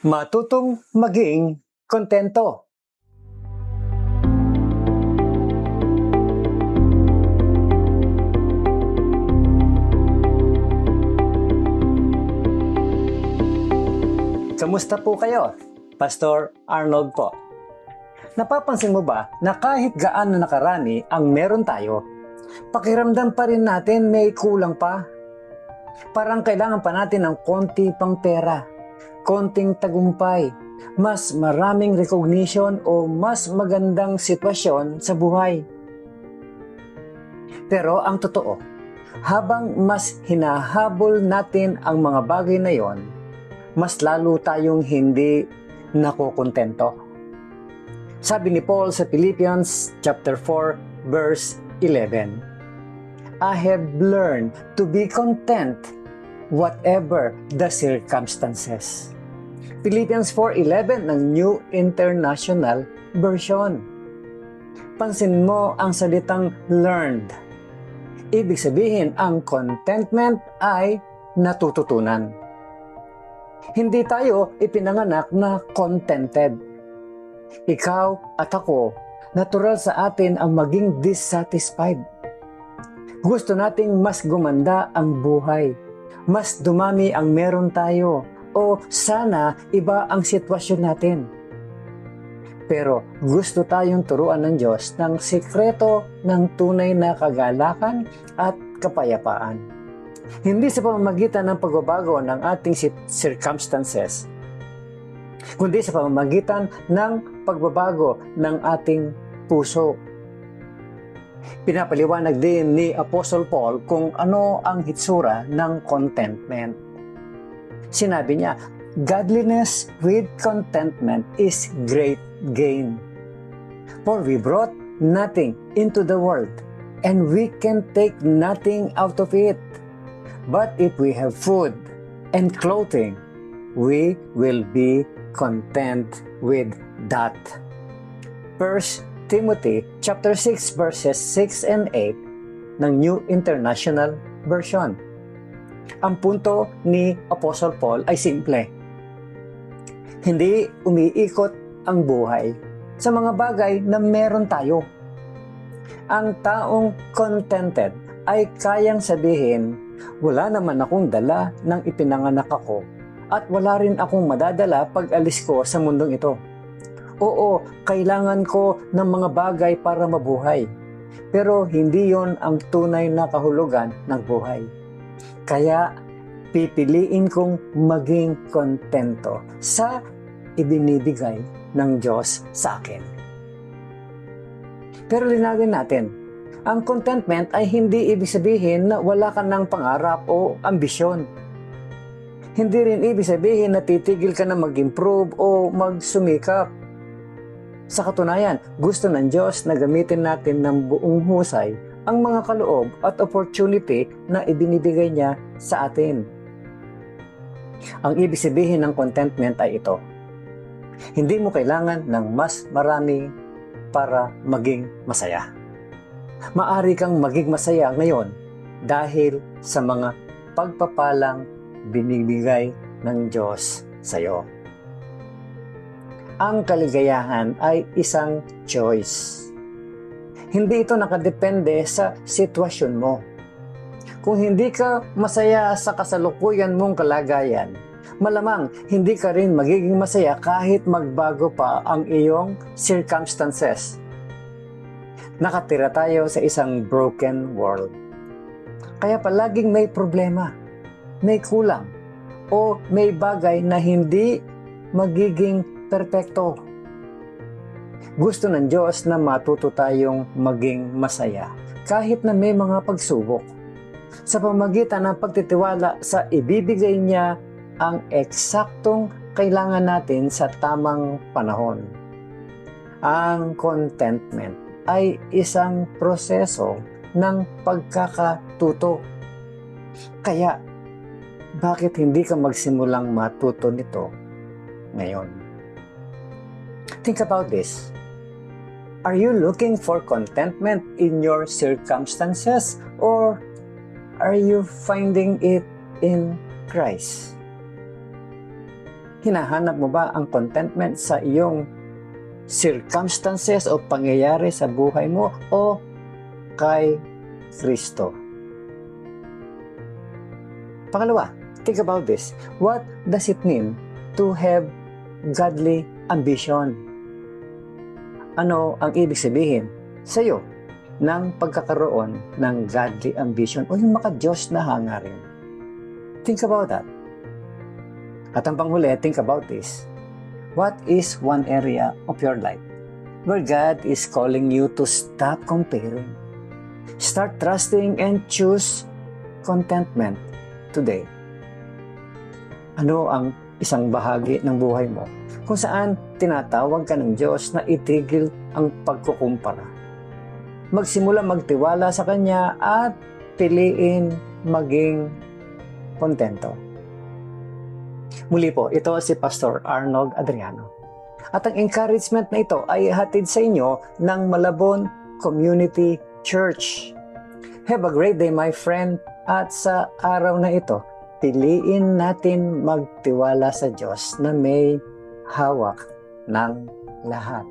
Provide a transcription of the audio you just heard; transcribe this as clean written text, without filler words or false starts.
Matutong maging kontento. Kamusta po kayo? Pastor Arnold po. Napapansin mo ba na kahit gaano nakarami ang meron tayo, pakiramdam pa rin natin may kulang pa? Parang kailangan pa natin ng konti pang pera, konting tagumpay, mas maraming recognition o mas magandang sitwasyon sa buhay. Pero ang totoo, habang mas hinahabol natin ang mga bagay na yon, mas lalo tayong hindi nakokontento. Sabi ni Paul sa Philippians chapter 4 verse 11, I have learned to be content whatever the circumstances. Philippians 4:11 ng New International Version. Pansin mo ang salitang learned. Ibig sabihin, ang contentment ay natututunan. Hindi tayo ipinanganak na contented. Ikaw at ako, natural sa atin ang maging dissatisfied. Gusto nating mas gumanda ang buhay, mas dumami ang meron tayo, o sana iba ang sitwasyon natin. Pero gusto tayong turuan ng Diyos ng sikreto ng tunay na kagalakan at kapayapaan. Hindi sa pamamagitan ng pagbabago ng ating circumstances, kundi sa pamamagitan ng pagbabago ng ating puso. Pinapaliwanag din ni Apostle Paul kung ano ang hitsura ng contentment. Sinabi niya, godliness with contentment is great gain. For we brought nothing into the world, and we can take nothing out of it. But if we have food and clothing, we will be content with that. 1 Timothy chapter 6 verses 6 and 8 ng New International Version. Ang punto ni Apostle Paul ay simple. Hindi umiikot ang buhay sa mga bagay na meron tayo. Ang taong contented ay kayang sabihin, wala naman akong dala nang ipinanganak ako at wala rin akong madadala pag alis ko sa mundong ito. Oo, kailangan ko ng mga bagay para mabuhay. Pero hindi yon ang tunay na kahulugan ng buhay. Kaya pipiliin kong maging kontento sa ibinibigay ng Diyos sa akin. Pero linawin natin, ang contentment ay hindi ibig sabihin na wala ka ng pangarap o ambisyon. Hindi rin ibig sabihin na titigil ka na mag-improve o magsumikap. Sa katunayan, gusto ng Diyos na gamitin natin ng buong husay ang mga kaloob at opportunity na ibinibigay niya sa atin. Ang ibig sabihin ng contentment ay ito. Hindi mo kailangan ng mas marami para maging masaya. Maari kang maging masaya ngayon dahil sa mga pagpapalang binibigay ng Diyos sa iyo. Ang kaligayahan ay isang choice. Hindi ito nakadepende sa sitwasyon mo. Kung hindi ka masaya sa kasalukuyan mong kalagayan, malamang hindi ka rin magiging masaya kahit magbago pa ang iyong circumstances. Nakatira tayo sa isang broken world. Kaya palaging may problema, may kulang, o may bagay na hindi magiging perpekto. Gusto ng Diyos na matuto tayong maging masaya kahit na may mga pagsubok. Sa pamamagitan ng pagtitiwala sa ibibigay niya ang eksaktong kailangan natin sa tamang panahon. Ang contentment ay isang proseso ng pagkakatuto. Kaya, bakit hindi ka magsimulang matuto nito ngayon? Think about this. Are you looking for contentment in your circumstances or are you finding it in Christ? Hinahanap mo ba ang contentment sa iyong circumstances o pangyayari sa buhay mo o kay Kristo? Pangalawa, think about this. What does it mean to have godly ambition? Ano ang ibig sabihin sa iyo ng pagkakaroon ng godly ambition o yung maka-Diyos na hangarin? Think about that. At ang panghuli, think about this. What is one area of your life where God is calling you to stop comparing? Start trusting and choose contentment today. Ano ang isang bahagi ng buhay mo kung saan tinatawag ka ng Diyos na itigil ang pagkukumpara? Magsimula magtiwala sa Kanya at piliin maging kontento. Muli po, ito si Pastor Arnold Adriano. At ang encouragement na ito ay hatid sa inyo ng Malabon Community Church. Have a great day, my friend. At sa araw na ito, piliin natin magtiwala sa Diyos na may hawak ng lahat.